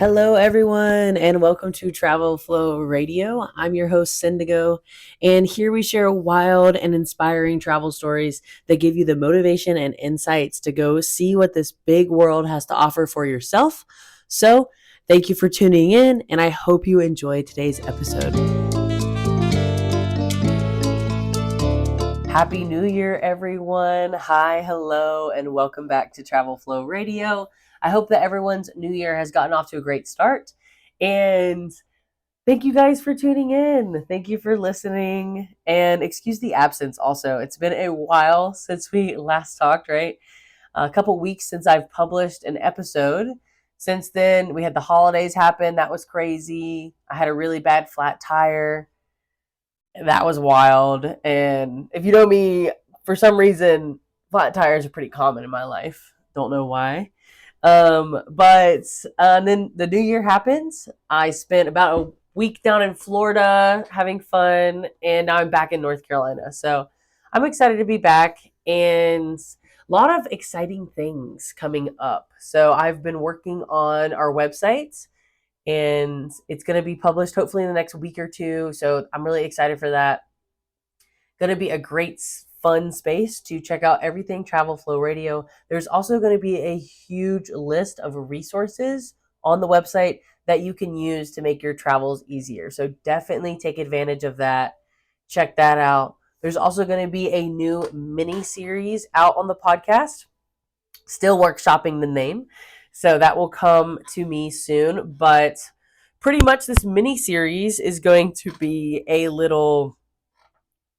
Hello, everyone, and welcome to Travel Flow Radio. I'm your host, Syndigo, and here we share wild and inspiring travel stories that give you the motivation and insights to go see what this big world has to offer for yourself. So, thank you for tuning in, and I hope you enjoy today's episode. Happy New Year, everyone. Hi, hello, and welcome back to Travel Flow Radio. I hope that everyone's new year has gotten off to a great start. And thank you guys for tuning in. Thank you for listening. And excuse the absence also. It's been a while since we last talked, right? A couple weeks since I've published an episode. Since then, we had the holidays happen. That was crazy. I had a really bad flat tire. That was wild. And if you know me, for some reason, flat tires are pretty common in my life. Don't know why. But then the new year happens. I spent about a week down in Florida having fun, and now I'm back in North Carolina. So I'm excited to be back, and a lot of exciting things coming up. So I've been working on our website, and it's going to be published hopefully in the next week or two. So I'm really excited for that. Going to be a great fun space to check out everything Travel Flow Radio. There's also going to be a huge list of resources on the website that you can use to make your travels easier. So definitely take advantage of that. Check that out. There's also going to be a new mini series out on the podcast. Still workshopping the name. So that will come to me soon. But pretty much this mini series is going to be a little...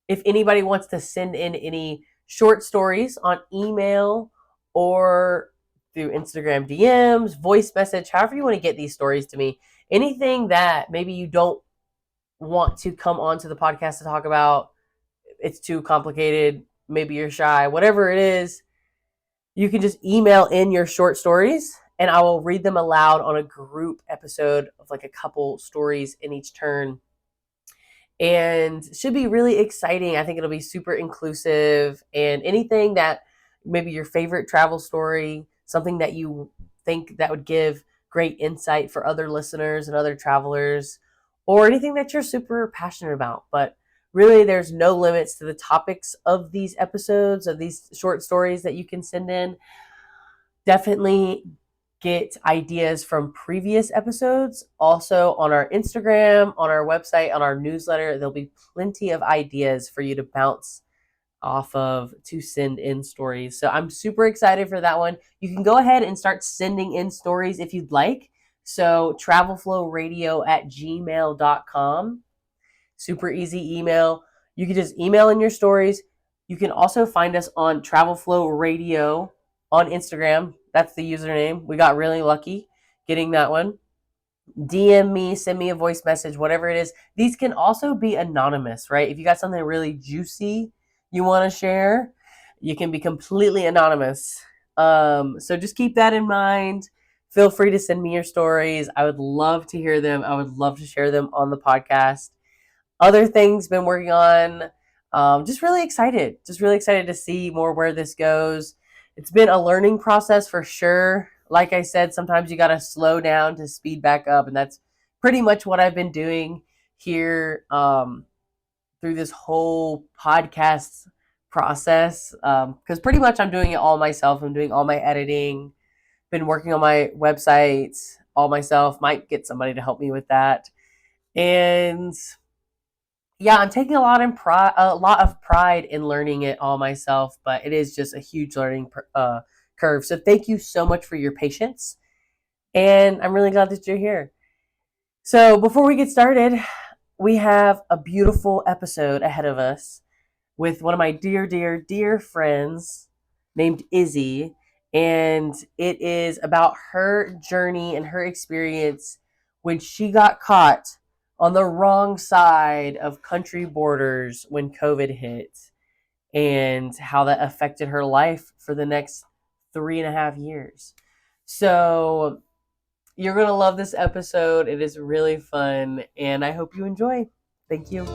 If anybody wants to send in any short stories on email or through Instagram DMs, voice message, however you want to get these stories to me, anything that maybe you don't want to come onto the podcast to talk about, it's too complicated, maybe you're shy, whatever it is, you can just email in your short stories and I will read them aloud on a group episode of like a couple stories in each turn. And should be really exciting. I think it'll be super inclusive, and anything that maybe your favorite travel story, something that you think that would give great insight for other listeners and other travelers, or anything that you're super passionate about. But really, there's no limits to the topics of these episodes, of these short stories that you can send in. Definitely get ideas from previous episodes. Also on our Instagram, on our website, on our newsletter, there'll be plenty of ideas for you to bounce off of to send in stories. So I'm super excited for that one. You can go ahead and start sending in stories if you'd like. So travelflowradio@gmail.com. Super easy email. You can just email in your stories. You can also find us on Travel Flow Radio on Instagram. That's the username. We got really lucky getting that one. DM me, send me a voice message, whatever it is. These can also be anonymous, right? If you got something really juicy you want to share, you can be completely anonymous. So just keep that in mind. Feel free to send me your stories. I would love to hear them. I would love to share them on the podcast. Other things been working on. Just really excited. Just really excited to see more where this goes. It's been a learning process for sure. Like I said, sometimes you got to slow down to speed back up. And that's pretty much what I've been doing here through this whole podcast process. Because pretty much I'm doing it all myself. I'm doing all my editing. Been working on my website all myself. Might get somebody to help me with that. And yeah, I'm taking a lot of pride in learning it all myself, but it is just a huge learning curve. So thank you so much for your patience, and I'm really glad that you're here. So before we get started, we have a beautiful episode ahead of us with one of my dear, dear, dear friends named Izzy, and it is about her journey and her experience when she got caught on the wrong side of country borders when COVID hit, and how that affected her life for the next 3.5 years. So you're going to love this episode. It is really fun, and I hope you enjoy. Thank you.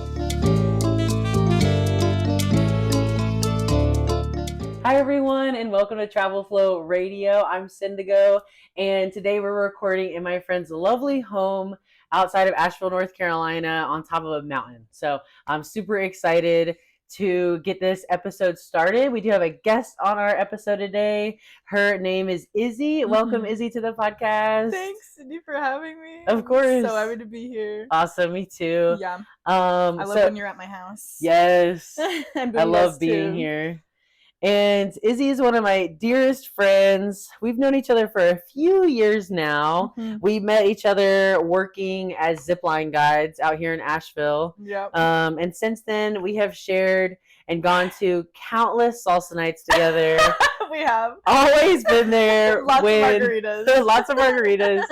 Hi everyone, and welcome to Travel Flow Radio. I'm Syndigo, and today we're recording in my friend's lovely home outside of Asheville, North Carolina, on top of a mountain. So I'm super excited to get this episode started. We do have a guest on our episode today. Her name is Izzy. Welcome, Izzy, to the podcast. Thanks, Cindy, for having me. Of course. I'm so happy to be here. Awesome, me too. Yeah. I love when you're at my house. Yes. And I love being here. And Izzy is one of my dearest friends. We've known each other for a few years now. We met each other working as zipline guides out here in Asheville. Yep. And since then, we have shared and gone to countless salsa nights together. We have. Always been there. Lots of margaritas. Lots of margaritas.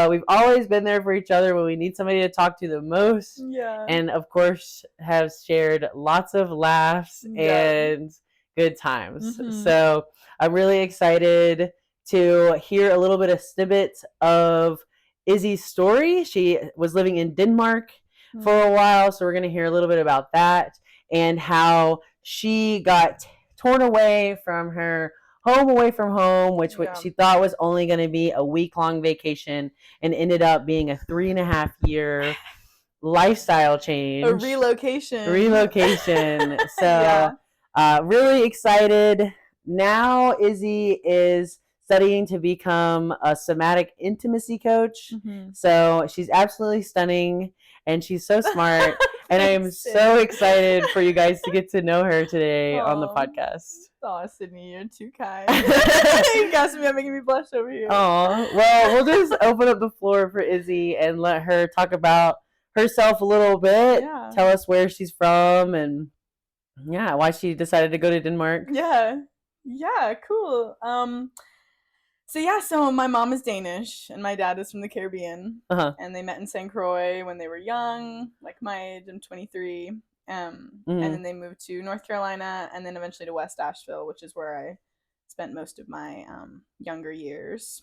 We've always been there for each other when we need somebody to talk to the most. Yeah. And of course, have shared lots of laughs and good times. So I'm really excited to hear a little bit of snippets of Izzy's story. She was living in Denmark for a while, so we're going to hear a little bit about that and how she got torn away from her home away from home, which she thought was only going to be a week-long vacation and ended up being a 3.5-year lifestyle change. A relocation. So really excited. Now Izzy is studying to become a somatic intimacy coach. So she's absolutely stunning and she's so smart. And I am so excited for you guys to get to know her today on the podcast. Oh, Sydney, you're too kind. You gassed me up, making me blush over here. Oh, well, we'll just open up the floor for Izzy and let her talk about herself a little bit. Yeah. Tell us where she's from and why she decided to go to Denmark. Yeah, cool. So my mom is Danish and my dad is from the Caribbean. And they met in St. Croix when they were young, like my age. I'm 23. And then they moved to North Carolina and then eventually to West Asheville, which is where I spent most of my younger years.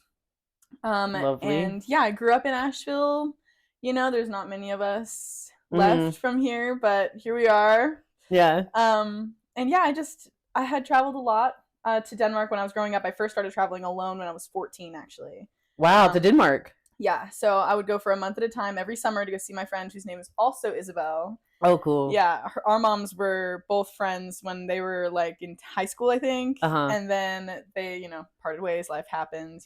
Lovely. And I grew up in Asheville. You know, there's not many of us left from here, but here we are. Yeah. And I had traveled a lot to Denmark when I was growing up. I first started traveling alone when I was 14, actually. Wow, to Denmark. Yeah, so I would go for a month at a time every summer to go see my friend whose name is also Isabel. Oh, cool. Yeah, our moms were both friends when they were like in high school, I think. And then they, parted ways. Life happens,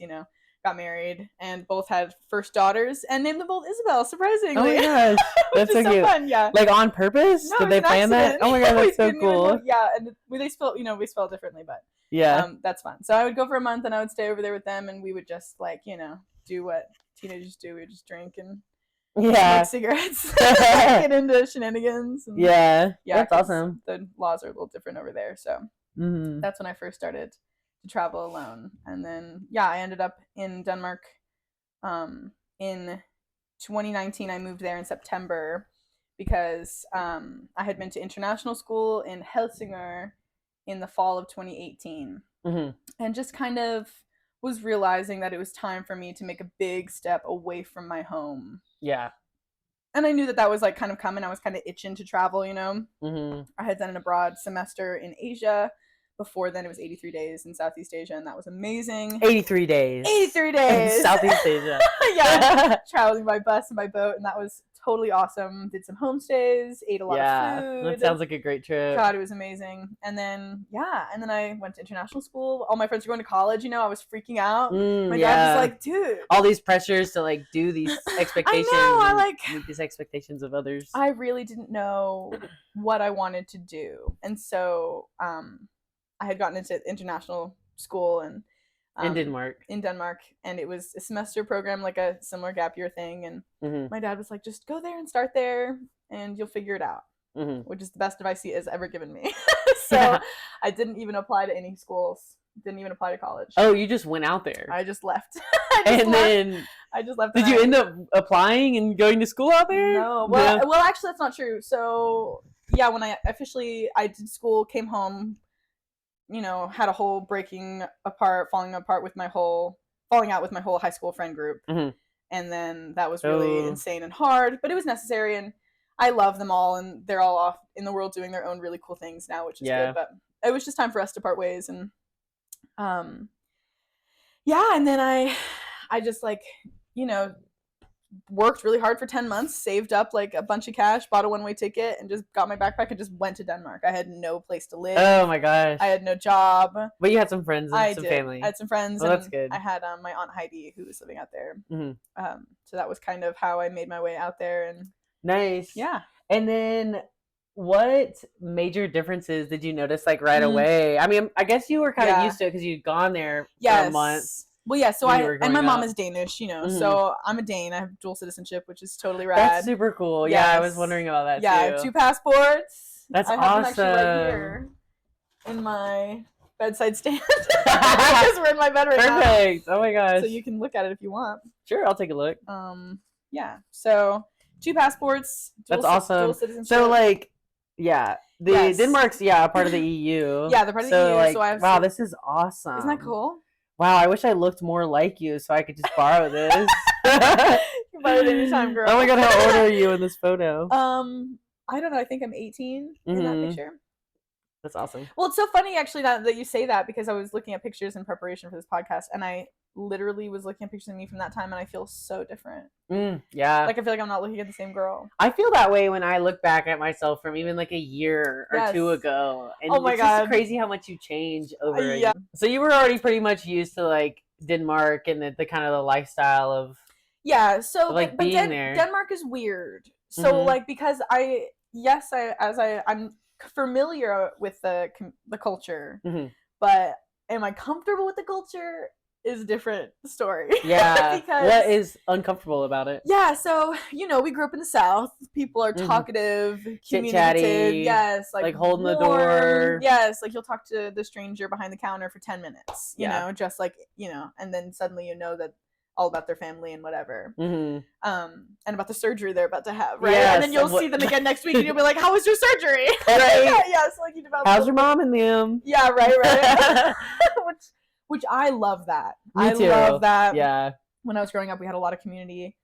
got married and both had first daughters and named them both Isabel, surprisingly. Oh my gosh, that's so cute. Fun, yeah. Like on purpose? No, did they plan that? Oh my god, that's so cool. And we spell differently, but yeah, that's fun. So I would go for a month and I would stay over there with them and we would just do what teenagers do. We would just drink and smoke cigarettes, get into shenanigans. And, that's awesome. The laws are a little different over there, so that's when I first started to travel alone. And then I ended up in Denmark in 2019. I moved there in September because I had been to international school in Helsingør in the fall of 2018 and just kind of was realizing that it was time for me to make a big step away from my home. And I knew that was like kind of coming. I was kind of itching to travel, I had done an abroad semester in Asia. Before then, it was 83 days in Southeast Asia, and that was amazing. 83 days. 83 days. In Southeast Asia. Traveling by bus and by boat, and that was totally awesome. Did some homestays, ate a lot of food. That sounds like a great trip. God, it was amazing. And then, I went to international school. All my friends were going to college, I was freaking out. My dad was like, dude. All these pressures to, do these expectations. I know, meet these expectations of others. I really didn't know what I wanted to do. And so, I had gotten into international school and in Denmark, and it was a semester program, like a similar gap year thing. And my dad was like, "Just go there and start there, and you'll figure it out," which is the best advice he has ever given me. So I didn't even apply to any schools. Didn't even apply to college. Oh, you just went out there. I just left. Then I just left. Did you end up applying and going to school out there? No. Well, actually, that's not true. So when I did school, came home. Had a whole falling out with my whole high school friend group. And then that was really insane and hard, but it was necessary. And I love them all and they're all off in the world doing their own really cool things now, which is good. But it was just time for us to part ways. And yeah, and then I just like, you know, worked really hard for 10 months, saved up like a bunch of cash, bought a one-way ticket, and just got my backpack and just went to Denmark. I had no place to live. Oh my gosh. I had no job. But you had some friends and some family. I had some friends. Well, that's good. I had my Aunt Heidi, who was living out there. So that was kind of how I made my way out there. And nice. Yeah. And then what major differences did you notice like right away? I mean, I guess you were kind of used to it because you'd gone there for a month. Well, yeah, so and my mom is Danish, you know, so I'm a Dane. I have dual citizenship, which is totally rad. That's super cool. Yes. Yeah, I was wondering about that too. Yeah, I have 2 passports. That's awesome. I have them actually right here in my bedside stand because we're in my bed right now. Perfect. Oh my gosh. So you can look at it if you want. Sure, I'll take a look. Yeah. So 2 passports. That's awesome. Dual citizenship. So like, yeah, Denmark's a part of the EU. Yeah, they're part of the EU. Like, so I have wow, this is awesome. Isn't that cool? Wow, I wish I looked more like you so I could just borrow this. You can borrow it anytime, girl. Oh my god, how old are you in this photo? I don't know. I think I'm 18 in that picture. That's awesome. Well, it's so funny actually that you say that, because I was looking at pictures in preparation for this podcast, and I literally was looking at pictures of me from that time, and I feel so different. Yeah. Like I feel like I'm not looking at the same girl. I feel that way when I look back at myself from even like a year or 2 ago. And oh my it's god, just crazy how much you change over a year. So you were already pretty much used to like Denmark and the kind of the lifestyle of so like but being there. Denmark is weird. So like because I'm familiar with the culture, but am I comfortable with the culture is a different story. Yeah. Because what is uncomfortable about it? Yeah, so you know, we grew up in the South. People are talkative, communicative. Chit-chatty, yes, like holding warm, the door. Yes, like you'll talk to the stranger behind the counter for 10 minutes. You know, just like, you know, and then suddenly you know that all about their family and whatever. And about the surgery they're about to have, right? Yes, and then you'll see them again next week and you'll be like, how was your surgery? Right. So like you develop how's your mom and them? Yeah, right. Which I love that. Me too. I love that. Yeah. When I was growing up, we had a lot of community.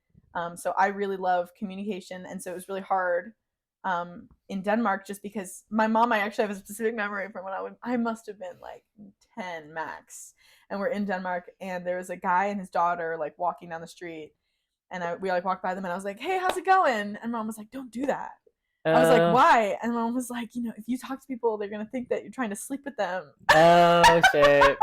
So I really love communication. And so it was really hard in Denmark, just because my mom, I actually have a specific memory from when I must have been like 10 max. And we're in Denmark, and there was a guy and his daughter like walking down the street. And we like walked by them, and I was like, hey, how's it going? And mom was like, don't do that. I was like, why? And mom was like, you know, if you talk to people, they're going to think that you're trying to sleep with them. Oh, shit.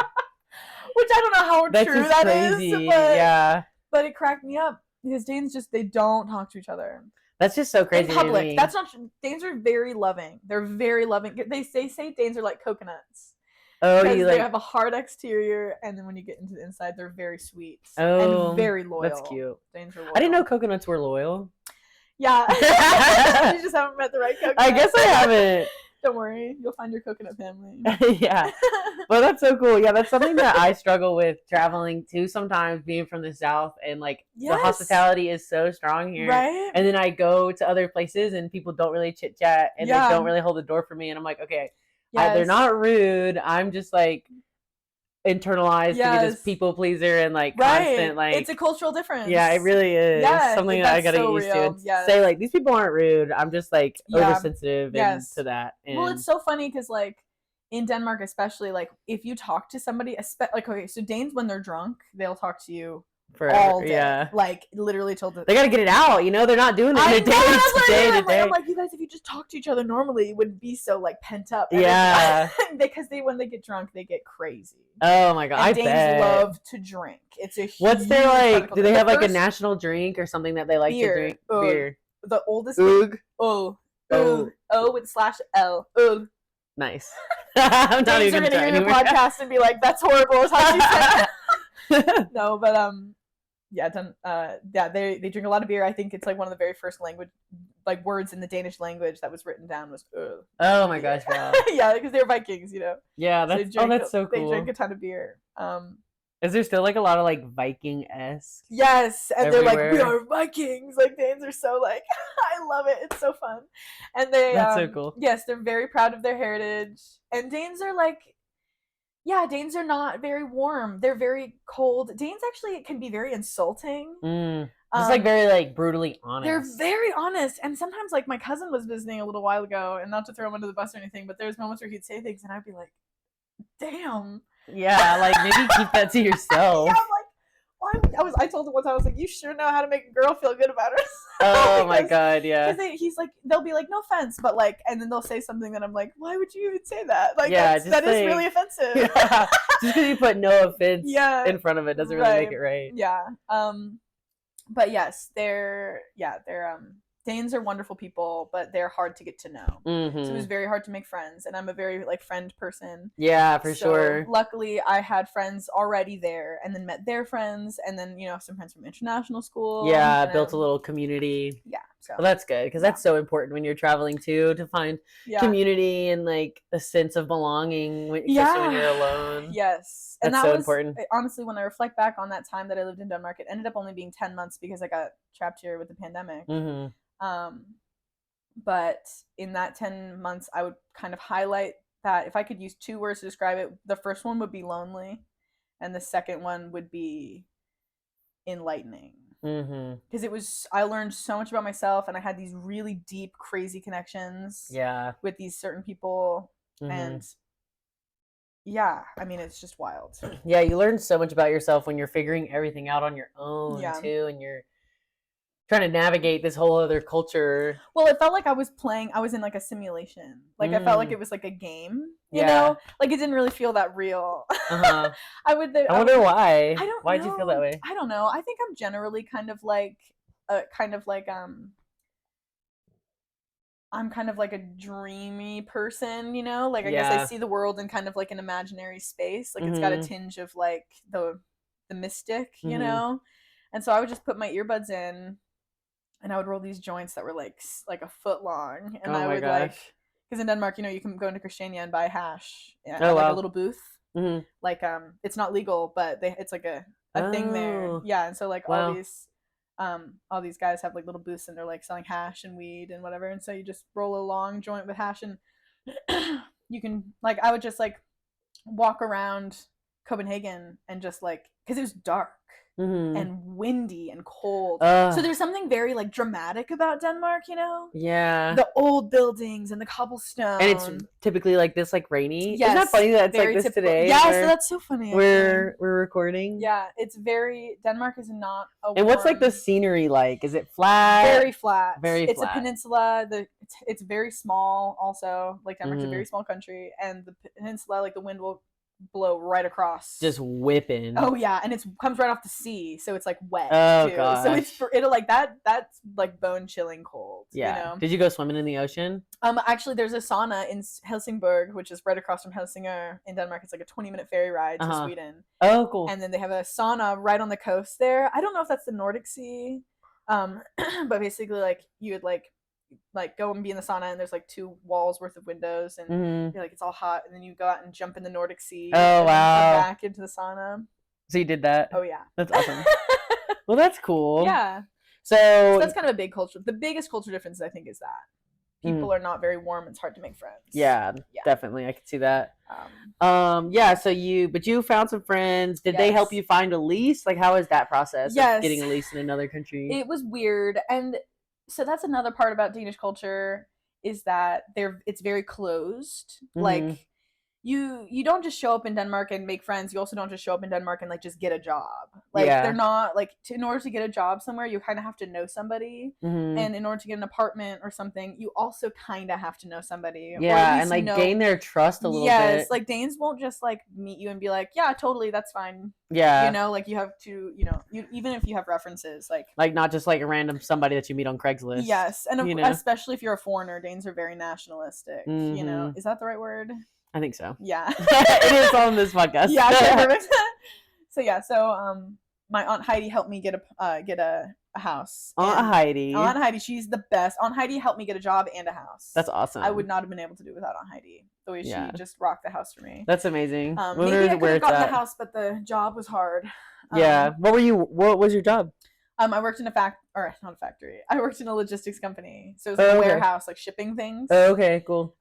Which I don't know how true that crazy. Is. But it cracked me up, because Danes they don't talk to each other. That's just so crazy. In public. To me. That's not Danes are very loving. They're very loving. They say Danes are like coconuts. Oh, they have a hard exterior, and then when you get into the inside, they're very sweet and very loyal. That's cute. Danes are loyal. I didn't know coconuts were loyal. Yeah. You just haven't met the right coconut. I guess I haven't. Don't worry, you'll find your coconut family. Yeah. Well, that's so cool. Yeah, that's something that I struggle with traveling too sometimes, being from the South, and like the hospitality is so strong here. Right. And then I go to other places and people don't really chit chat, and they don't really hold the door for me, and I'm like, okay, they're not rude. I'm just like internalized to be this people pleaser and like constant like. It's a cultural difference. Yeah, it really is. Yeah, something that I gotta get used to. And say like, these people aren't rude. I'm just like oversensitive into that. And well, it's so funny because like in Denmark especially, like if you talk to somebody, like okay, so Danes when they're drunk, they'll talk to you forever, all day, like literally till they gotta get it out. You know, they're not doing it day to day. I'm like, you guys, if you just talk to each other normally, it wouldn't be so like pent up. Because when they get drunk, they get crazy. Oh my god, and Danes love to drink. It's a huge what's their like? Do they have like a national drink or something that they like to drink? Beer. The oldest. Oog. O with /L. Oog. Nice. I'm not even gonna hear the podcast and be like, "That's horrible." Is how she said it. No, but they drink a lot of beer. I think it's like one of the very first words in the Danish language that was written down was oh my gosh, wow. Yeah, because they're Vikings, you know. Yeah, that's so cool. They drink a ton of beer. Is there still like a lot of like Viking-esque? Yes, and everywhere? They're like, we are Vikings. Like Danes are so like, I love it. It's so fun, and that's so cool. Yes, they're very proud of their heritage, and Danes are like. Yeah, Danes are not very warm. They're very cold. Danes actually can be very insulting. Just like very like brutally honest. They're very honest, and sometimes like my cousin was visiting a little while ago, and not to throw him under the bus or anything, but there's moments where he'd say things, and I'd be like, "Damn." Yeah, like maybe keep that to yourself. Yeah, I'm like, why? I told him once, I was like, "You sure know how to make a girl feel good about herself." Oh my god, yeah. He's like, they'll be like, "No offense," but like, and then they'll say something that I'm like, "Why would you even say that?" Like, yeah, that is really offensive. Yeah, just because you put no offense in front of it doesn't really make it right. Yeah. But yes, Danes are wonderful people, but they're hard to get to know. So it was very hard to make friends, and I'm a very like friend person. Yeah, for sure. Luckily, I had friends already there, and then met their friends, and then some friends from international school. Yeah, built a little community. Yeah, so well, that's good because that's so important when you're traveling too, to find community and like a sense of belonging, especially when you're alone. Yes, and that was important. Honestly, when I reflect back on that time that I lived in Denmark, it ended up only being 10 months because I got trapped here with the pandemic. But in that 10 months, I would kind of highlight that if I could use 2 words to describe it, the first one would be lonely, and the second one would be enlightening. Because I learned so much about myself, and I had these really deep, crazy connections. With these certain people, and I mean, it's just wild. Yeah, you learn so much about yourself when you're figuring everything out on your own too, and you're trying to navigate this whole other culture. Well, it felt like I was in like a simulation. Like I felt like it was like a game, you know? Like it didn't really feel that real. I wonder why. I don't know. Why'd you feel that way? I don't know. I think I'm generally kind of like I'm kind of like a dreamy person, like I guess I see the world in kind of like an imaginary space. Like it's got a tinge of like the mystic, you know? And so I would just put my earbuds in, and I would roll these joints that were like a foot long, and I would like, because in Denmark, you can go into Christiania and buy hash at like a little booth. Like it's not legal, but it's like a thing there. Yeah, and so like all these guys have like little booths, and they're like selling hash and weed and whatever. And so you just roll a long joint with hash, and you can like, I would just like walk around Copenhagen and just like, because it was dark. And windy and cold. So there's something very like dramatic about Denmark, Yeah. The old buildings and the cobblestone. And it's typically like this, like rainy. Yes. Isn't that funny that it's like this typical today? Yeah, so that's so funny. We're recording. Yeah, Denmark is not a And what's like the scenery like? Is it flat? Very flat. Very flat. It's a peninsula. It's very small also. Like Denmark's a very small country, and the peninsula, like the wind will blow right across, just whipping. Oh yeah, and it comes right off the sea, so it's like wet. Oh too. gosh. So it'll like that's like bone chilling cold. Yeah. Did you go swimming in the ocean? Actually, there's a sauna in Helsingborg, which is right across from Helsingør in Denmark. It's like a 20-minute ferry ride to Sweden. Oh, cool. And then they have a sauna right on the coast there. I don't know if that's the Nordic Sea, but basically like you would like go and be in the sauna, and there's like 2 walls worth of windows, and you're like, it's all hot, and then you go out and jump in the Nordic Sea. Oh and wow! Come back into the sauna. So you did that? Oh yeah, that's awesome. Well, that's cool. Yeah. So that's kind of a big culture. The biggest culture difference, I think, is that people are not very warm. It's hard to make friends. Yeah, definitely. I could see that. Yeah. So you found some friends. Did they help you find a lease? Like, how is that process? Of getting a lease in another country. It was weird, and so that's another part about Danish culture, is that it's very closed. Like you don't just show up in Denmark and make friends. You also don't just show up in Denmark and like just get a job. Like they're not like, in order to get a job somewhere, you kind of have to know somebody, and in order to get an apartment or something, you also kind of have to know somebody. Yeah, and like gain their trust a little bit. Yes, like Danes won't just like meet you and be like, yeah, totally, that's fine. Yeah, like you have to, even if you have references, like not just like a random somebody that you meet on Craigslist. Yes, and especially if you're a foreigner, Danes are very nationalistic. Is that the right word? I think so. Yeah. It is on this podcast. Yeah, okay, perfect. So my Aunt Heidi helped me get a house. Aunt Heidi, she's the best. Aunt Heidi helped me get a job and a house. That's awesome. I would not have been able to do it without Aunt Heidi. The way she just rocked the house for me. That's amazing. Maybe I could have gotten the house, but the job was hard. Yeah. What was your job? I worked in not a factory. I worked in a logistics company. So it was like a warehouse, like shipping things. Oh, okay, cool.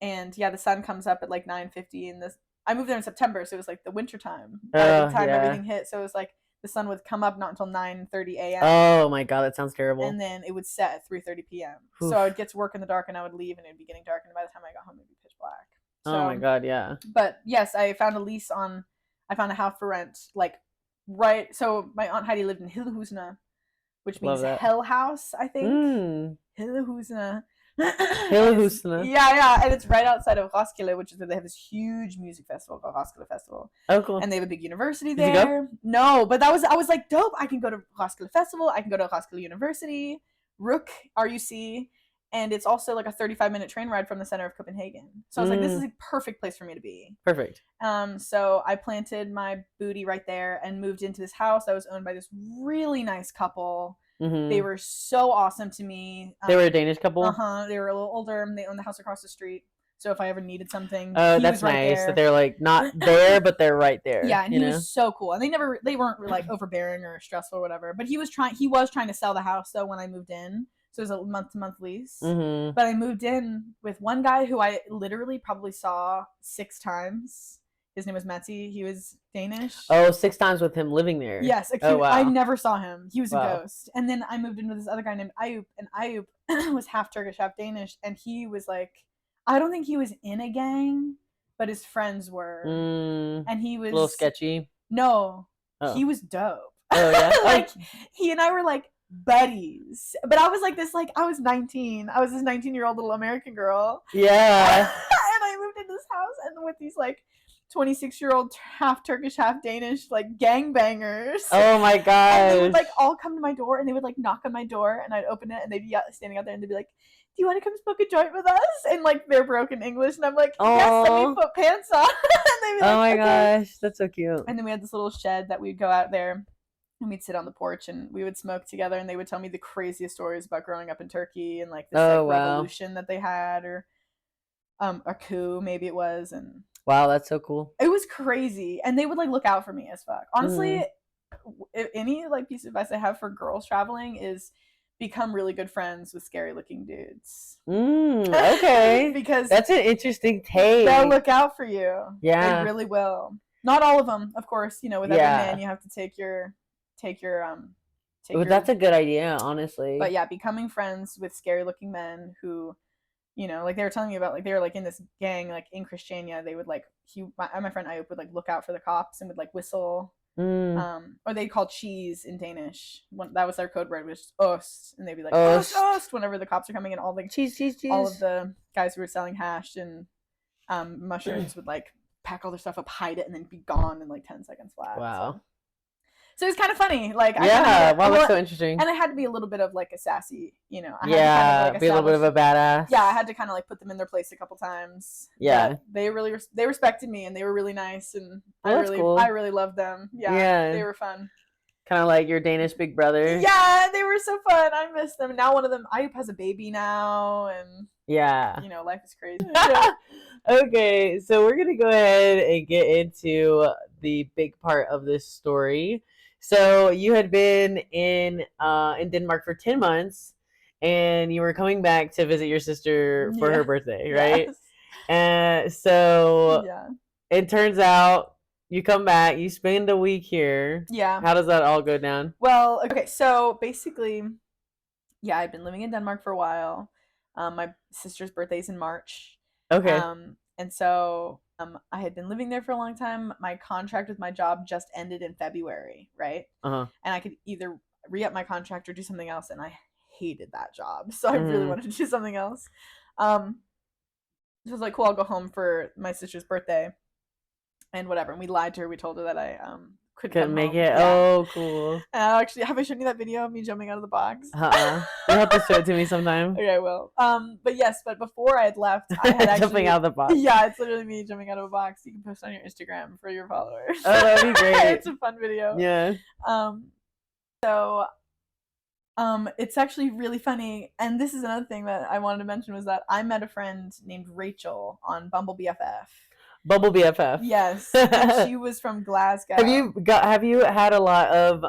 And the sun comes up at like 9:50, and I moved there in September, so it was like the winter time. By the time everything hit, so it was like the sun would come up not until 9:30 a.m. Oh my god, that sounds terrible. And then it would set at 3:30 p.m. Oof. So I would get to work in the dark and I would leave and it would be getting dark, and by the time I got home it would be pitch black. So, oh my god, yeah. But yes, I found a house for rent, like right. So my Aunt Heidi lived in Hillehusene, which means hell house, I think. Hillehusene. Hillehusene. Yeah, and it's right outside of Roskilde, which is where they have this huge music festival called Roskilde Festival. Oh, cool. And they have a big university there. Did you go? No, but I was like, dope. I can go to Roskilde Festival. I can go to Roskilde University, RUC, and it's also like a 35-minute train ride from the center of Copenhagen. So I was like, this is a perfect place for me to be. Perfect. So I planted my booty right there and moved into this house that was owned by this really nice couple. Mm-hmm. They were so awesome to me. They were a Danish couple? They were a little older, and they owned the house across the street. So if I ever needed something, oh, that's right nice. That they're like not there, but they're right there. Yeah, and he was so cool. And they weren't like overbearing or stressful or whatever. But he was trying to sell the house though when I moved in. So it was a month-to-month lease. Mm-hmm. But I moved in with one guy who I literally probably saw 6 times. His name was Matty. He was Danish. Oh, 6 times with him living there. Yes. Wow. I never saw him. He was a ghost. And then I moved in with this other guy named Ayup. And Ayup was half Turkish, half Danish. And he was like, I don't think he was in a gang, but his friends were. And he was... a little sketchy? No. Oh. He was dope. Oh, yeah? Like, he and I were like buddies. But I was like this, like, I was 19. I was this 19-year-old little American girl. Yeah. And I moved into this house and with these, like, 26-year-old half Turkish, half Danish, like, gangbangers. Oh my gosh. And they would, like, all come to my door, and they would, like, knock on my door, and I'd open it, and they'd be standing out there, and they'd be like, do you want to come smoke a joint with us? And, like, they're broken English, and I'm like, yes, let me put pants on. And they'd be like, oh my okay. gosh, that's so cute. And then we had this little shed that we'd go out there, and we'd sit on the porch, and we would smoke together, and they would tell me the craziest stories about growing up in Turkey, and, like, this revolution that they had, or a coup, maybe it was, and... Wow, that's so cool. It was crazy. And they would, like, look out for me as fuck. Honestly, if any, like, piece of advice I have for girls traveling is become really good friends with scary-looking dudes. Okay. Because... that's an interesting take. they'll look out for you. Yeah. They really will. Not all of them, of course. You know, with every man, you have to take your that's a good idea, honestly. But, yeah, becoming friends with scary-looking men who... You know, like they were telling me about, like they were like in this gang, like in Christiania, they would like my friend Ayup would like look out for the cops and would like whistle, or they called cheese in Danish. That was their code word, was ost, and they'd be like ost, ost whenever the cops are coming, and all the cheese. All of the guys who were selling hash and mushrooms would like pack all their stuff up, hide it, and then be gone in like 10 seconds flat. Wow. So it was kind of funny. Like, wow, that's so interesting. And I had to be a little bit of like a sassy, you know. I had to kind of, like, be a little bit of a badass. Yeah, I had to kind of like put them in their place a couple times. Yeah, but they really they respected me, and they were really nice, and cool. I really loved them. Yeah, they were fun. Kind of like your Danish big brother. Yeah, they were so fun. I miss them. Now one of them, Ayup, has a baby now, and you know, life is crazy. Okay, so we're gonna go ahead and get into the big part of this story. So you had been in Denmark for 10 months, and you were coming back to visit your sister for her birthday, right? Yes. And so it turns out you come back, you spend a week here. Yeah. How does that all go down? Well, okay, so basically, I've been living in Denmark for a while. My sister's birthday's in March. Okay. And so I had been living there for a long time. My contract with my job just ended in February, right? And I could either re-up my contract or do something else, and I hated that job. So I really wanted to do something else. So I was like, cool, I'll go home for my sister's birthday and whatever. And we lied to her. We told her that I couldn't make home. it. Yeah. Oh, cool. Actually, have I shown you that video of me jumping out of the box? You'll have to show it to me sometime. Okay, I will. But before I had left, I had actually jumping out of the box. Yeah, it's literally me jumping out of a box. You can post on your Instagram for your followers. Oh, that'd be great. It's a fun video. Yeah. It's actually really funny, and this is another thing that I wanted to mention, was that I met a friend named Rachel on Bumble BFF. Bumble BFF. Yes, and she was from Glasgow. Have you had a lot of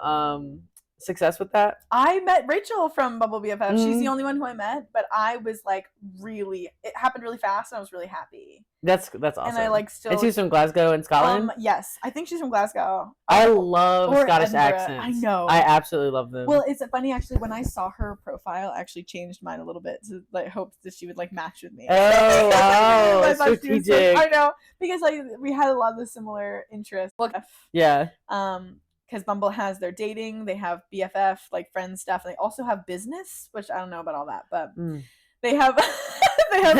success with that? I met Rachel from Bumble BFF. She's the only one who I met, but I was like it happened really fast and I was really happy. That's awesome. And I like still. And she's from Glasgow in Scotland? Yes. I think she's from Glasgow. I love Scottish Edinburgh. accents. I know. I absolutely love them. Well, it's funny actually, when I saw her profile, I actually changed mine a little bit to like hope that she would like match with me. Oh wow. Strategic. I know, because like we had a lot of the similar interests. Yeah. Because Bumble has their dating, they have BFF, like friends stuff, and they also have business, which I don't know about all that, but they have they have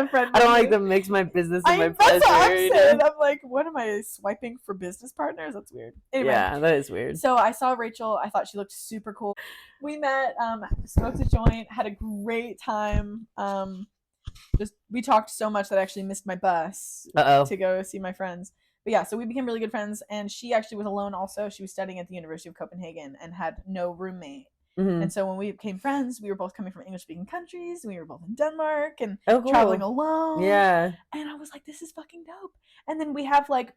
the friend. I don't like to mix my business and my pleasure. That's what I'm saying. I'm like, what am I swiping for business partners? That's weird. Anyway, yeah, that is weird. So I saw Rachel. I thought she looked super cool. We met, smoked a joint, had a great time. We talked so much that I actually missed my bus to go see my friends. But yeah, so we became really good friends, and she actually was alone also. She was studying at the University of Copenhagen and had no roommate. And so when we became friends, we were both coming from English-speaking countries. We were both in Denmark and traveling alone. Yeah. And I was like, this is fucking dope. And then we have like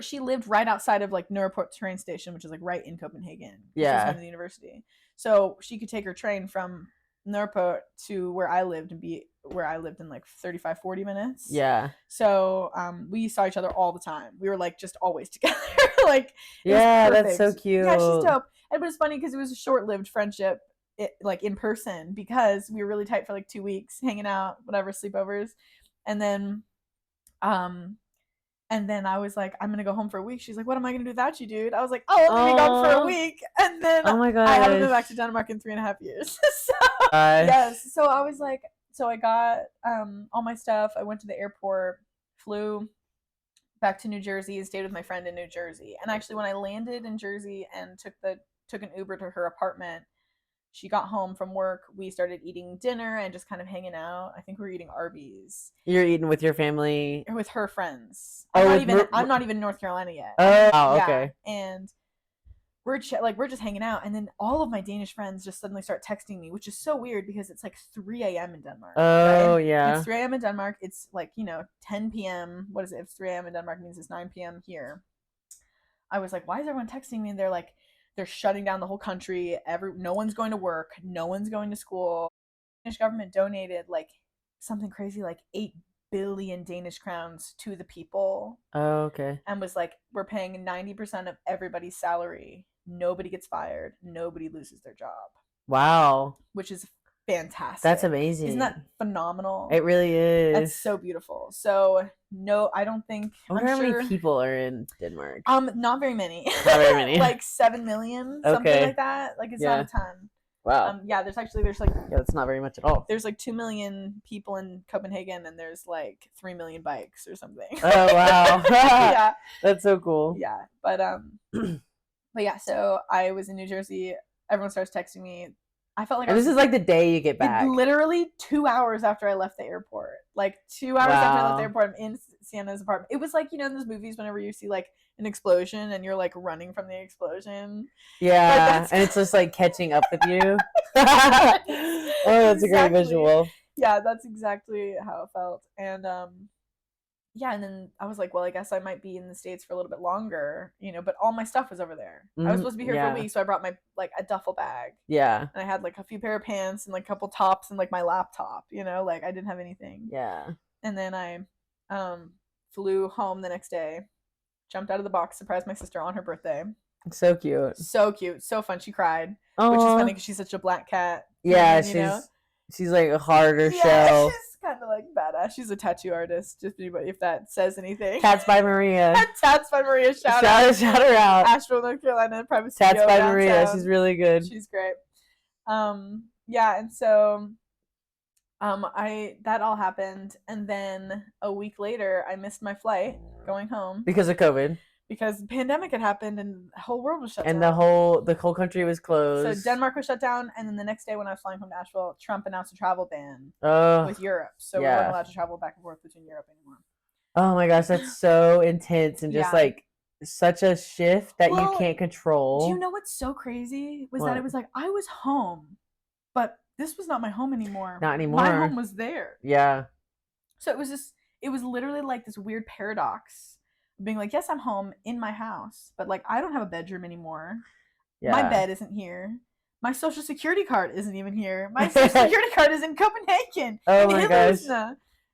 she lived right outside of like Nørreport train station, which is like right in Copenhagen. Yeah. She was the university. So she could take her train from Nørreport to where I lived and be where I lived in like 35, 40 minutes. Yeah. So we saw each other all the time. We were like just always together. Like, yeah, that's so cute. Yeah, she's dope. And it was funny because it was a short-lived friendship, like in person, because we were really tight for like 2 weeks, hanging out, whatever, sleepovers. And then I was like, I'm gonna go home for a week. She's like, what am I gonna do without you, dude? I was like, oh, I'm gonna be gone for a week. And then oh my gosh. I haven't been back to Denmark in 3.5 years. So yes. So I was like, so I got all my stuff. I went to the airport, flew back to New Jersey and stayed with my friend in New Jersey. And actually when I landed in Jersey and took an Uber to her apartment, she got home from work. We started eating dinner and just kind of hanging out. I think we were eating Arby's. You're eating with your family? With her friends. Oh, I'm not even in North Carolina yet. Oh, okay. And we're just hanging out, and then all of my Danish friends just suddenly start texting me, which is so weird because it's like 3 a.m. in Denmark. Oh, right? yeah. It's 3 a.m. in Denmark. It's like, 10 p.m. What is it? If it's 3 a.m. in Denmark, it means it's 9 p.m. here. I was like, why is everyone texting me? And they're like, they're shutting down the whole country. No one's going to work. No one's going to school. The Danish government donated like something crazy, like 8 billion Danish crowns to the people. Oh, okay. And was like, we're paying 90% of everybody's salary. Nobody gets fired. Nobody loses their job. Wow. Which is fantastic. That's amazing. Isn't that phenomenal? It really is. That's so beautiful. So no, I don't think. I wonder how many people are in Denmark. Not very many. Not very many. Like 7 million, something like that. Like it's not a ton. Wow. Yeah, there's like that's not very much at all. There's like 2 million people in Copenhagen, and there's like 3 million bikes or something. Oh wow. Yeah. That's so cool. Yeah, but yeah. So I was in New Jersey. Everyone starts texting me. I felt like this is like the day you get back. Literally 2 hours after I left the airport. Like 2 hours after I left the airport, I'm in Sienna's apartment. It was like, in those movies whenever you see like an explosion and you're like running from the explosion. Yeah, like, and it's just like catching up with you. Oh, that's a great visual. Yeah, that's exactly how it felt. And yeah, and then I was like, well, I guess I might be in the States for a little bit longer, but all my stuff was over there. I was supposed to be here for a week, so I brought my like a duffel bag. Yeah. And I had like a few pair of pants and like a couple tops and like my laptop, like I didn't have anything. Yeah. And then I flew home the next day, jumped out of the box, surprised my sister on her birthday. So cute. So cute. So fun. She cried. Aww. Which is funny because she's such a black cat. Yeah, she's like a harder shell. She's kind of like badass. She's a tattoo artist. Just if that says anything. Tats by Maria. Tats by Maria. Shout her out. Asheville, North Carolina, private studio. Tats by downtown. Maria. She's really good. She's great. Yeah, and so that all happened, and then a week later I missed my flight going home because of COVID. Because the pandemic had happened and the whole world was shut down. And the whole country was closed. So Denmark was shut down, and then the next day when I was flying home to Asheville, Trump announced a travel ban with Europe. So we weren't allowed to travel back and forth between Europe anymore. Oh my gosh, that's so intense and just like such a shift that you can't control. Do you know what's so crazy? That it was like I was home, but this was not my home anymore. Not anymore. My home was there. Yeah. So it was literally like this weird paradox. Being like, yes, I'm home in my house, but like I don't have a bedroom anymore. My bed isn't here. My social security card isn't even here. My social security card is in Copenhagen. Oh my gosh.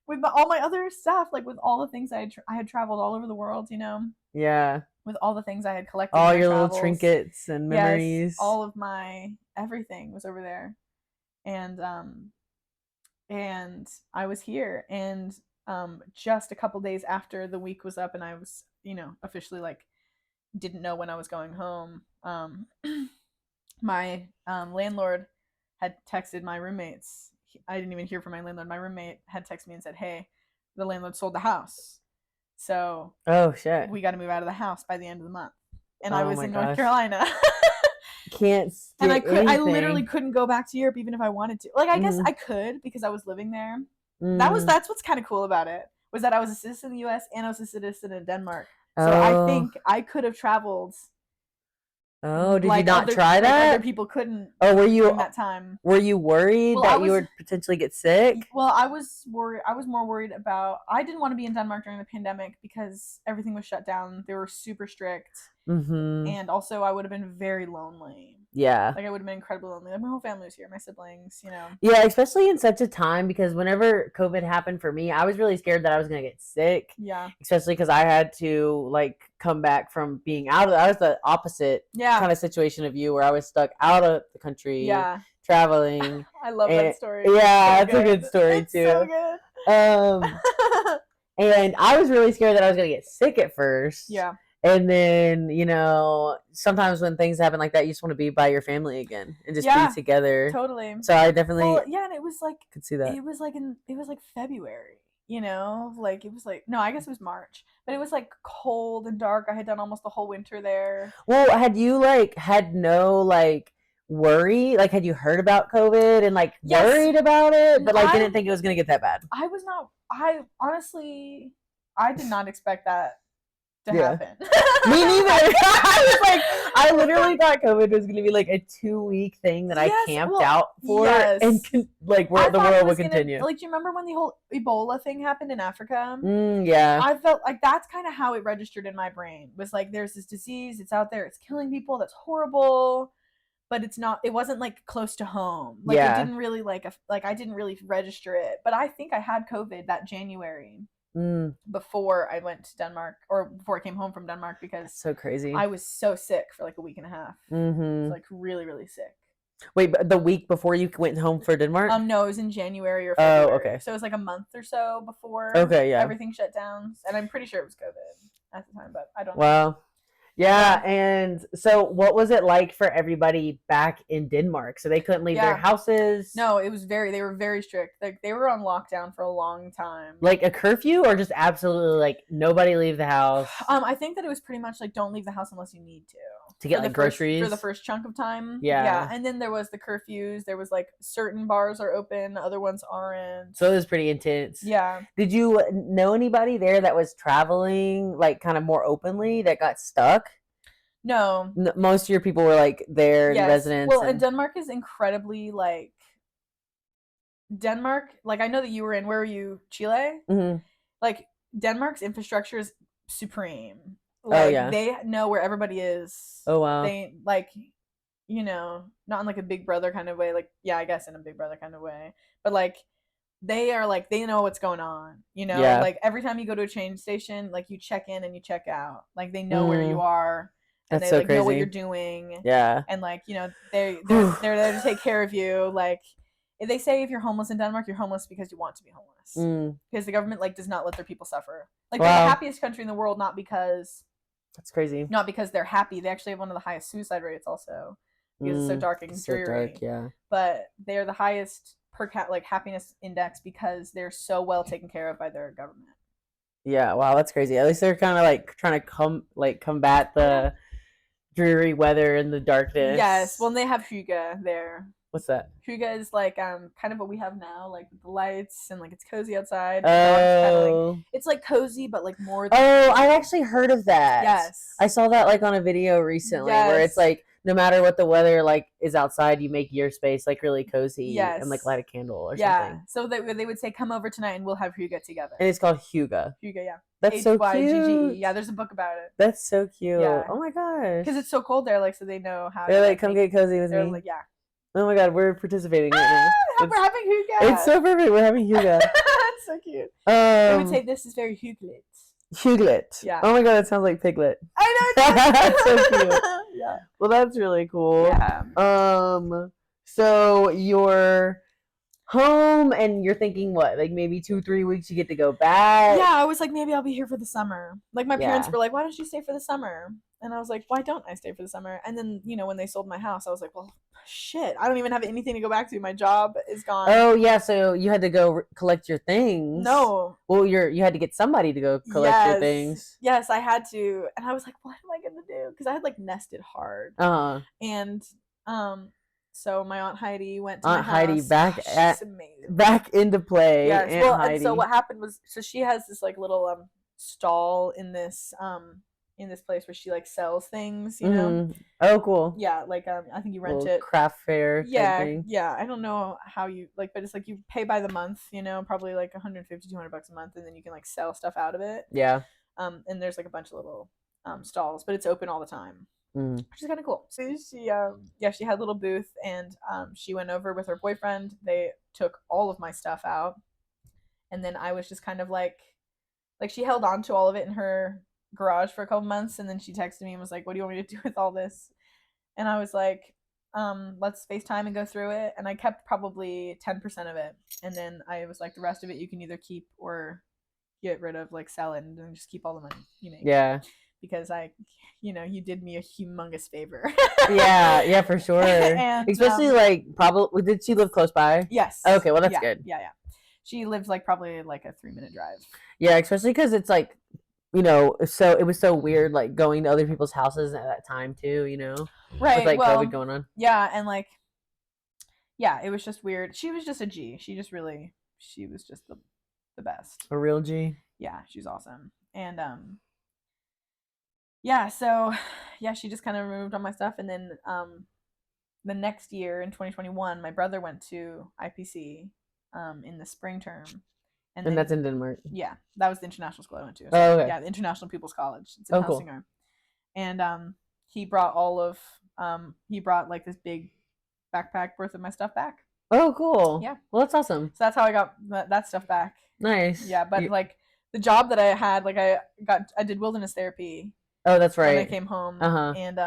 With all my other stuff, like with all the things I had traveled all over the world, you know. Yeah. With all the things I had collected. All your little trinkets and memories. Yes, all of my everything was over there, and I was here, and just a couple days after the week was up, and I was, you know, officially like didn't know when I was going home. My landlord had texted my roommates. I didn't even hear from my landlord. My roommate had texted me and said, "Hey, the landlord sold the house, so oh shit, we got to move out of the house by the end of the month." And I was in North Carolina. Can't and I literally couldn't go back to Europe even if I wanted to. Like, I guess I could because I was living there. That's what's kind of cool about it, was that I was a citizen in the US and I was a citizen in Denmark. So I think I could have traveled. Oh, did you not try that? Other people couldn't. Oh, were you during that time? Were you worried that you would potentially get sick? Well, I was worried. I was more worried about. I didn't want to be in Denmark during the pandemic because everything was shut down. They were super strict, and also I would have been very lonely. Yeah, like I would have been incredibly lonely. Like, my whole family was here, my siblings, you know. Yeah, especially in such a time, because whenever COVID happened for me, I was really scared that I was gonna get sick. Yeah. Especially because I had to like come back from being out of. I was the opposite kind of situation of you, where I was stuck out of the country. Yeah. Traveling. I love that story. Yeah, it's a good story it's too. So good. And I was really scared that I was gonna get sick at first. Yeah. And then, you know, sometimes when things happen like that, you just want to be by your family again and just be together. Totally. So I definitely and it was like could see that. It was like February, you know? Like it was like, no, I guess it was March. But it was like cold and dark. I had done almost the whole winter there. Well, had you like had no like worry? Like, had you heard about COVID and like worried about it, but like didn't think it was gonna get that bad? I was not. I honestly, I did not expect that to happen. Me neither. I literally thought COVID was going to be like a 2-week thing that I camped out for, and like where the world would continue. Like, do you remember when the whole Ebola thing happened in Africa? Yeah. I felt like that's kind of how it registered in my brain. Was like, there's this disease, it's out there, it's killing people, that's horrible, but it's not. It wasn't like close to home. Like it didn't really like I didn't really register it. But I think I had COVID that January. Before I went to Denmark, or before I came home from Denmark, because that's so crazy. I was so sick for like a week and a half. I was like really, really sick. Wait, but the week before you went home for Denmark? No, it was in January or February. Oh, okay. So it was like a month or so before everything shut down. And I'm pretty sure it was COVID at the time, but I don't know. Wow. Yeah, and so what was it like for everybody back in Denmark? So they couldn't leave their houses? No, it was they were very strict. Like they were on lockdown for a long time. Like a curfew, or just absolutely like nobody leave the house? I think that it was pretty much like don't leave the house unless you need to. To get like groceries? For the first chunk of time. Yeah. Yeah, and then there was the curfews. There was like certain bars are open, other ones aren't. So it was pretty intense. Yeah. Did you know anybody there that was traveling like kind of more openly that got stuck? No. Most of your people were like there, residents. Well, and Denmark is incredibly like I know that you were in, where were you? Chile? Mm-hmm. Like Denmark's infrastructure is supreme. Like they know where everybody is. Oh wow. They like, you know, not in like a Big Brother kind of way. Like, yeah, I guess in a Big Brother kind of way. But like they are like, they know what's going on, you know? Like every time you go to a train station, like you check in and you check out. Like they know where you are. And that's they so like crazy. know what you're doing. Yeah. And like, you know, they're there to take care of you. Like they say if you're homeless in Denmark, you're homeless because you want to be homeless. Because the government like does not let their people suffer. Like they're the happiest country in the world, not because that's crazy. Not because they're happy. They actually have one of the highest suicide rates also. Because it's so dark and dreary. So dark, yeah. But they're the highest per like happiness index because they're so well taken care of by their government. Yeah, wow, that's crazy. At least they're kind of like trying to combat the dreary weather and the darkness. Yes, well, and they have hygge there. What's that? Hygge is like kind of what we have now, like the lights and like it's cozy outside. Oh, it's like cozy, but like more. I actually heard of that. Yes, I saw that like on a video recently where it's like no matter what the weather like is outside, you make your space like really cozy and like light a candle or something. So they would say, "Come over tonight and we'll have hygge together." And it's called hygge. Hygge, yeah. That's so cute. Yeah, there's a book about it. That's so cute. Yeah. Oh my gosh. Because it's so cold there, like, so they know how. They're like, come get cozy with me. They're like, yeah. Oh my god, we're participating right now. We're having hygge. It's so perfect. We're having hygge. That's so cute. They would say this is very hyggeligt. Hyggeligt. Yeah. Oh my god, that sounds like Piglet. I know. That's so cute. Yeah. Well, that's really cool. Yeah. So you're home and you're thinking what? Like maybe 2-3 weeks you get to go back? Yeah, I was like, maybe I'll be here for the summer. Like my parents were like, why don't you stay for the summer? And I was like, why don't I stay for the summer? And then, you know, when they sold my house, I was like, well, shit, I don't even have anything to go back to. My job is gone. Oh yeah, so you had to go collect your things. No. Well, you had to get somebody to go collect your things. Yes, I had to, and I was like, what am I gonna do? Because I had like nested hard. And so my Aunt Heidi went to my house. Heidi back into play. Yes. And so what happened was, so she has this like little stall in this place where she like sells things, you know. Oh, cool. Yeah, like I think you rent it. Craft fair. Yeah. I don't know how you like, but it's like you pay by the month, you know, probably like $150-200 a month, and then you can like sell stuff out of it. Yeah. And there's like a bunch of little stalls, but it's open all the time, which is kind of cool. So she she had a little booth, and she went over with her boyfriend. They took all of my stuff out, and then I was just kind of like she held on to all of it in her garage for a couple months, and then she texted me and was like, what do you want me to do with all this? And I was like, let's FaceTime and go through it. And I kept probably 10% of it, and then I was like, the rest of it you can either keep or get rid of, like sell it, and then just keep all the money you make. Yeah, because you did me a humongous favor. yeah, for sure. And, especially like, probably, did she live close by? Yes. Okay, well that's good. Yeah, she lives like probably like a 3-minute drive. Yeah, especially because it's like, you know, so it was so weird, like going to other people's houses at that time too, you know, right? With like COVID going on. Yeah, and like, yeah, it was just weird. She was just a G. She was just the best. A real G. Yeah, she's awesome. And yeah, so yeah, she just kind of removed all my stuff, and then the next year in 2021, my brother went to IPC in the spring term. And then, that's in Denmark. Yeah, that was the international school I went to. So, oh, okay. Yeah, the International People's College. It's in Helsingør. Cool. And he brought like this big backpack worth of my stuff back. Oh, cool. Yeah. Well, that's awesome. So that's how I got that stuff back. Nice. Yeah, but like the job that I had, like I did wilderness therapy. Oh, that's right. When I came home, and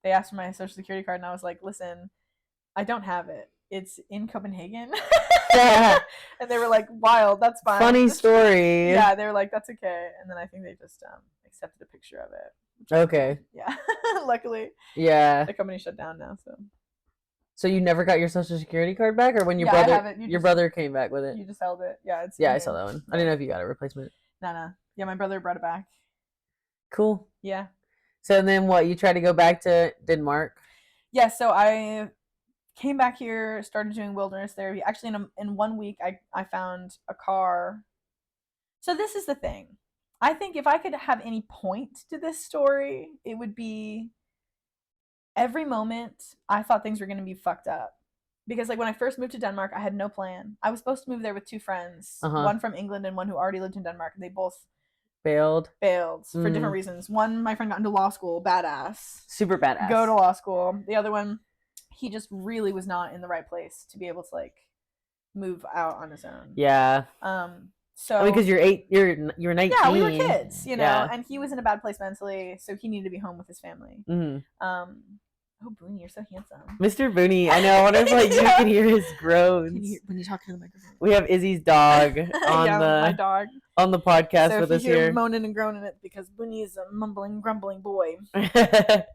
they asked for my social security card, and I was like, listen, I don't have it. It's in Copenhagen. Yeah. And they were like, wild, that's fine. Funny story. Yeah, they were like, that's okay. And then I think they just accepted a picture of it. Okay. Yeah. Luckily. Yeah. The company shut down now, so. So you never got your social security card back, or when your brother came back with it? You just held it. Yeah, I saw that one. I didn't know if you got a replacement. No. Yeah, my brother brought it back. Cool. Yeah. So then what? You tried to go back to Denmark? Yeah, so I came back here, started doing wilderness therapy. Actually, in 1 week, I found a car. So this is the thing. I think if I could have any point to this story, it would be every moment I thought things were going to be fucked up. Because like when I first moved to Denmark, I had no plan. I was supposed to move there with 2 friends, one from England and one who already lived in Denmark. And they both failed for different reasons. One, my friend got into law school, badass. Super badass. Go to law school. The other one, he just really was not in the right place to be able to like move out on his own. Yeah. So because you're 19. Yeah, we were kids, you know, and he was in a bad place mentally, so he needed to be home with his family. Oh, Booney, you're so handsome. Mr. Booney, I know. I wonder if like you can hear his groans. When you talk to the microphone. We have Izzy's dog on my dog on the podcast so with us here. here. Moaning and groaning it because Booney is a mumbling, grumbling boy. Mwah.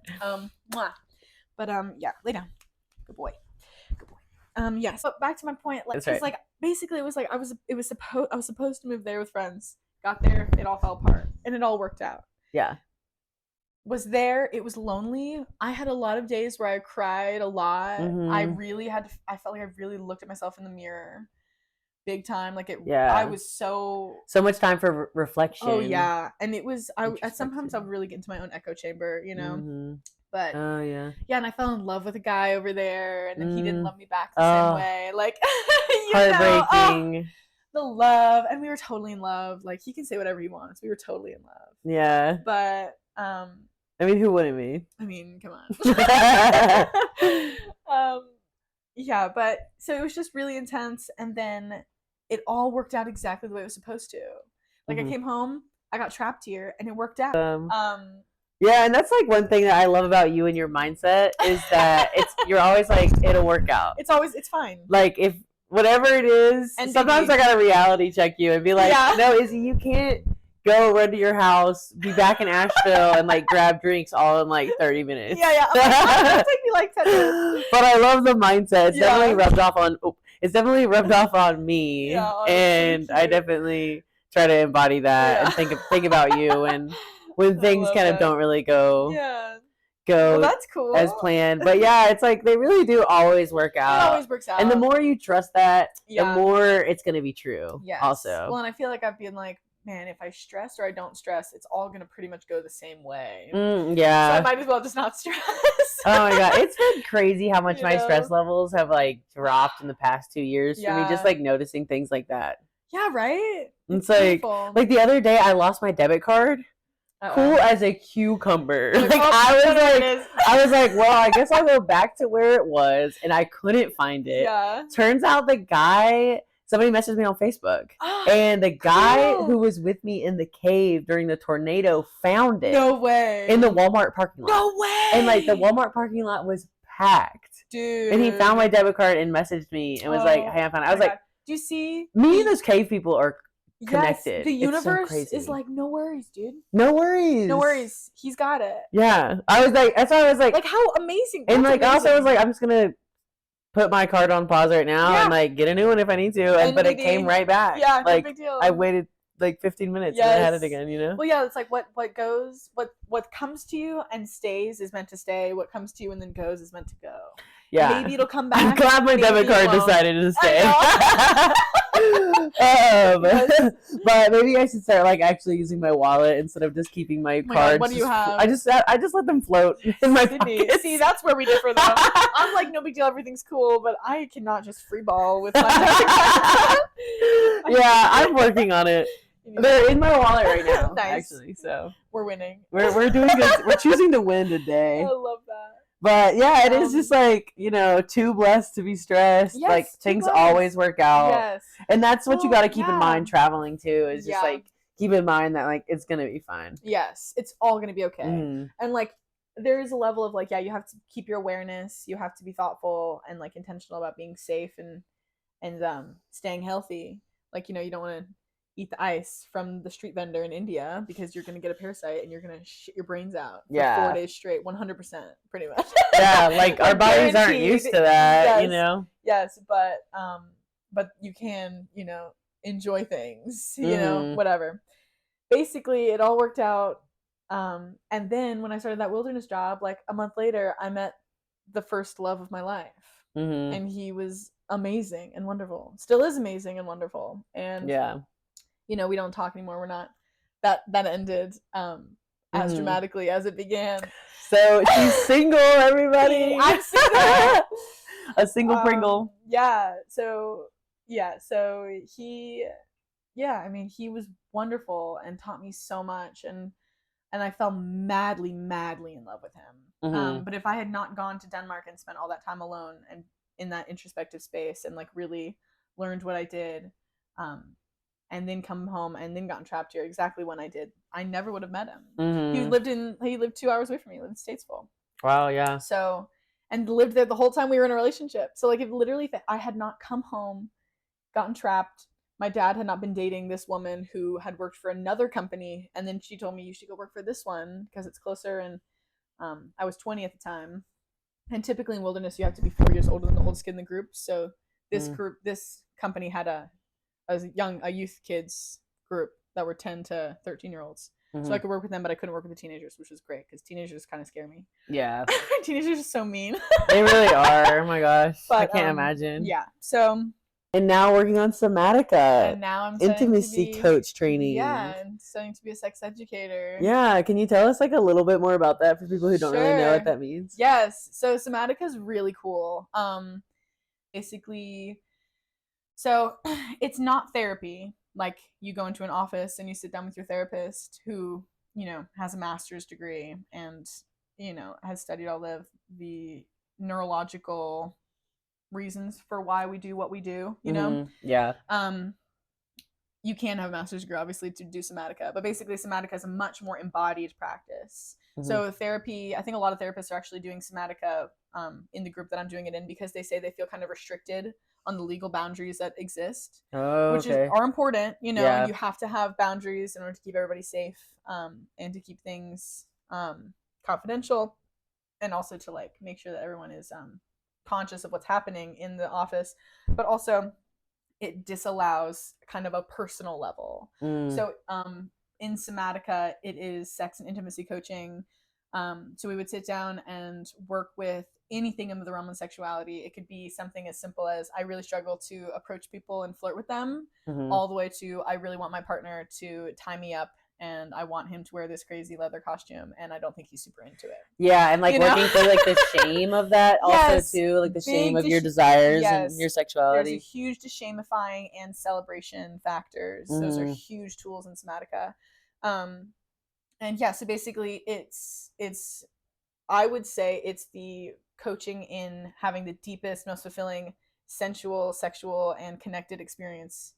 But yeah, lay down. Good boy. Yeah. So back to my point, like, because like basically it was like I was supposed to move there with friends. Got there, it all fell apart, and it all worked out. Yeah. Was there, it was lonely. I had a lot of days where I cried a lot. I felt like I really looked at myself in the mirror big time. Like I was so much time for reflection. Oh yeah. And it was, sometimes I would really get into my own echo chamber, you know? But yeah, and I fell in love with a guy over there, and then he didn't love me back the same way. Like, heartbreaking. The love, and we were totally in love. Like, he can say whatever he wants. We were totally in love. Yeah. But I mean, who wouldn't be? I mean, come on. Yeah, but so it was just really intense, and then it all worked out exactly the way it was supposed to. Like, I came home, I got trapped here, and it worked out. Yeah, and that's like one thing that I love about you and your mindset is that you're always like, it'll work out. It's fine. Like, if whatever it is, and sometimes I gotta reality check you and be like, no, Izzy, you can't go run to your house, be back in Asheville, and like grab drinks all in like 30 minutes. Yeah. It'll take me like 10 minutes. But I love the mindset. It's definitely rubbed off on. It's definitely rubbed off on me, and I definitely try to embody that and think about you and when things kind of don't really go. Well, that's cool. As planned. But yeah, it's like they really do always work out. It always works out. And the more you trust that, the more it's going to be true. Yes. Also. Well, and I feel like I've been like, man, if I stress or I don't stress, it's all going to pretty much go the same way. Yeah. So I might as well just not stress. Oh my God. It's been crazy how much my stress levels have like dropped in the past 2 years for me, just like noticing things like that. Yeah, right? It's like the other day I lost my debit card. Cool as a cucumber. Like, I was like, well, I guess I'll go back to where it was, and I couldn't find it. Yeah. Turns out somebody messaged me on Facebook, and the guy who was with me in the cave during the tornado found it. No way. In the Walmart parking lot. No way. And like the Walmart parking lot was packed. Dude. And he found my debit card and messaged me and was like, hey, I found it. I was like, do you see? Me and those cave people are connected. Yes, the universe is like, no worries, dude. No worries. No worries. He's got it. Yeah. I was like, that's why I was like how amazing. And like also I was like, I'm just gonna put my card on pause right now and like get a new one if I need to. But it came right back. Yeah, like no big deal. I waited like 15 minutes and I had it again, you know? Well, yeah, it's like what comes to you and stays is meant to stay. What comes to you and then goes is meant to go. Yeah. Maybe it'll come back. I'm glad my debit card decided to stay. But maybe I should start like actually using my wallet instead of just keeping my cards. God, what do you have? I just let them float in my pockets. See, that's where we differ though. I'm like, no big deal, everything's cool, but I cannot just free ball with my debit card. Yeah, I'm working on it. They're in my wallet right now, actually. So we're winning. We're doing good. We're choosing to win today. I love that. But yeah, it is just like, too blessed to be stressed. Yes, like things always work out. Yes. And that's what you got to keep in mind traveling too. Is just like keep in mind that like it's gonna be fine. Yes, it's all gonna be okay. And like there is a level of like you have to keep your awareness. You have to be thoughtful and like intentional about being safe and staying healthy. Like you don't want to eat the ice from the street vendor in India because you're gonna get a parasite and you're gonna shit your brains out for 4 days straight, 100%, pretty much. Yeah, like our bodies aren't used to that, Yes, but you can, enjoy things, whatever. Basically, it all worked out. And then when I started that wilderness job, like a month later, I met the first love of my life, and he was amazing and wonderful. Still is amazing and wonderful. And we don't talk anymore. We're not that ended as dramatically as it began. So she's single, everybody. I'm single. A single Pringle. Yeah. So he was wonderful and taught me so much, and I fell madly in love with him. But if I had not gone to Denmark and spent all that time alone and in that introspective space and like really learned what I did, and then come home and then gotten trapped here exactly when I did, I never would have met him. He lived 2 hours away from me. He lived in Statesville. Wow, yeah. So, and lived there the whole time we were in a relationship. So like if literally I had not come home, gotten trapped, my dad had not been dating this woman who had worked for another company, and then she told me you should go work for this one because it's closer, and I was 20 at the time. And typically in wilderness you have to be 4 years older than the oldest kid in the group. So this company had a youth kids group that were 10 to 13-year-olds. So I could work with them, but I couldn't work with the teenagers, which was great because teenagers kind of scare me. Yeah. Teenagers are so mean. They really are. Oh my gosh. But, I can't imagine. Yeah. So And now working on somatica. And now I'm intimacy coach training. Yeah, and studying to be a sex educator. Yeah, can you tell us like a little bit more about that for people who don't really know what that means? Yes, so somatica is really cool. Basically, so it's not therapy. Like you go into an office and you sit down with your therapist who, has a master's degree and, has studied all of the neurological reasons for why we do what we do, Yeah. You can have a master's degree, obviously, to do somatica, but basically, somatica is a much more embodied practice. So, therapy, I think a lot of therapists are actually doing somatica in the group that I'm doing it in because they say they feel kind of restricted on the legal boundaries that exist, which are important. You have to have boundaries in order to keep everybody safe and to keep things confidential, and also to like make sure that everyone is conscious of what's happening in the office, but also it disallows kind of a personal level. So in somatica, it is sex and intimacy coaching. So we would sit down and work with anything in the realm of sexuality. It could be something as simple as I really struggle to approach people and flirt with them, all the way to I really want my partner to tie me up and I want him to wear this crazy leather costume and I don't think he's super into it. Yeah, and like working through like the shame of that also too, like the shame of your desires and your sexuality. There's a huge deshamifying and celebration factors. Those are huge tools in somatica. And yeah, so basically it's I would say it's the coaching in having the deepest, most fulfilling sensual, sexual, and connected experience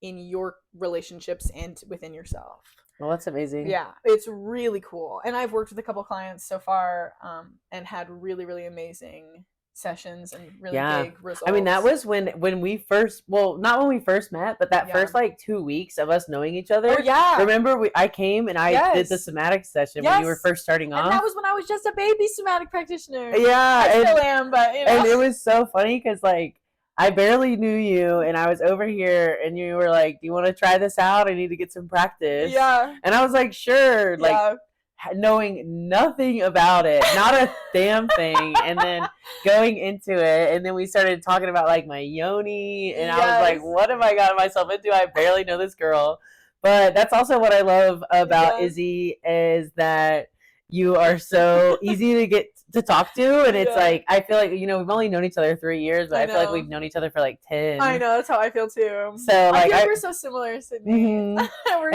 in your relationships and within yourself. Well, that's amazing. Yeah, it's really cool. And I've worked with a couple clients so far and had really, really amazing sessions and really big results. I mean, that was when we first, well, not when we first met, but that first like 2 weeks of us knowing each other. Oh, yeah. Remember, I came and I did the somatic session when you were first starting off. And that was when I was just a baby somatic practitioner. Yeah. I still am, but And it was so funny because like, I barely knew you, and I was over here, and you were like, "Do you want to try this out? I need to get some practice." Yeah. And I was like, "Sure." Like, knowing nothing about it, not a damn thing, and then going into it, and then we started talking about like my yoni, and I was like, "What have I gotten myself into? I barely know this girl." But that's also what I love about Izzy is that you are so easy to get to talk to, and it's like I feel like we've only known each other 3 years, but I feel like we've known each other for like 10. I know, that's how I feel too. So like I feel like we're so similar, Sydney. And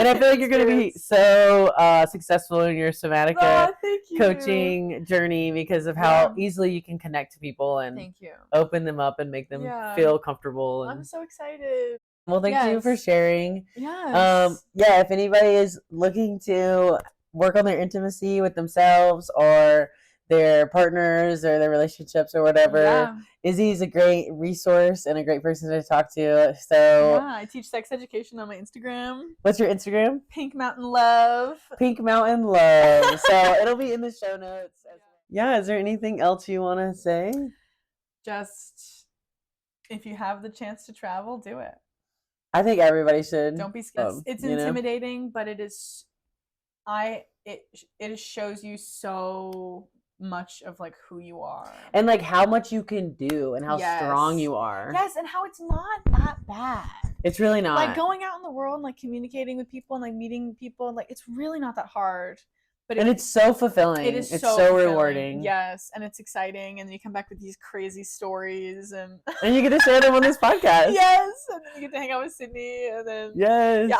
I feel like you're gonna be so successful in your somatica coaching journey because of how easily you can connect to people and open them up and make them feel comfortable. And I'm so excited. Well, thank you for sharing. Yes. If anybody is looking to work on their intimacy with themselves or their partners or their relationships or whatever, Izzy is a great resource and a great person to talk to. So I teach sex education on my Instagram. What's your Instagram? Pink Mountain Love. Pink Mountain Love. So it'll be in the show notes. Is there anything else you want to say? Just if you have the chance to travel, do it. I think everybody should. Don't be scared. It's intimidating, but it is. It shows you so much of like who you are and like how much you can do and how strong you are. And how it's not that bad. It's really not. Like going out in the world and like communicating with people and like meeting people and like it's really not that hard. But it's so fulfilling. It is so rewarding. Yes, and it's exciting, and then you come back with these crazy stories, and you get to share them on this podcast. Yes, and then you get to hang out with Sydney, and then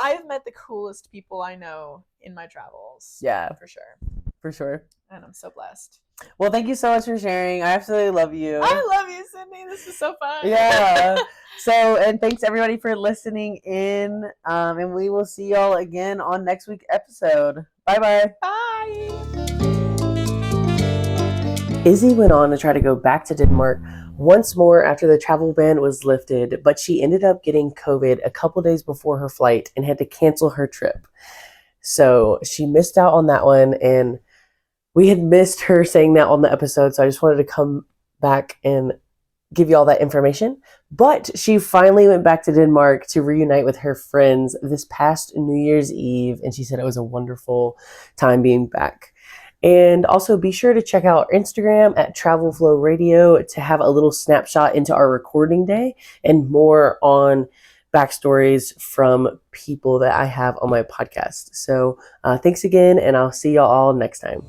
I've met the coolest people I know in my travels. Yeah, for sure. And I'm so blessed. Well, thank you so much for sharing. I absolutely love you. I love you, Sydney. This is so fun. Yeah. And thanks everybody for listening in. And we will see y'all again on next week's episode. Bye-bye. Bye. Izzy went on to try to go back to Denmark once more after the travel ban was lifted, but she ended up getting COVID a couple days before her flight and had to cancel her trip. So she missed out on that one, and we had missed her saying that on the episode, so I just wanted to come back and give you all that information. But she finally went back to Denmark to reunite with her friends this past New Year's Eve, and she said it was a wonderful time being back. And also be sure to check out our Instagram at Travel Flow Radio to have a little snapshot into our recording day and more on backstories from people that I have on my podcast. So thanks again, and I'll see y'all all next time.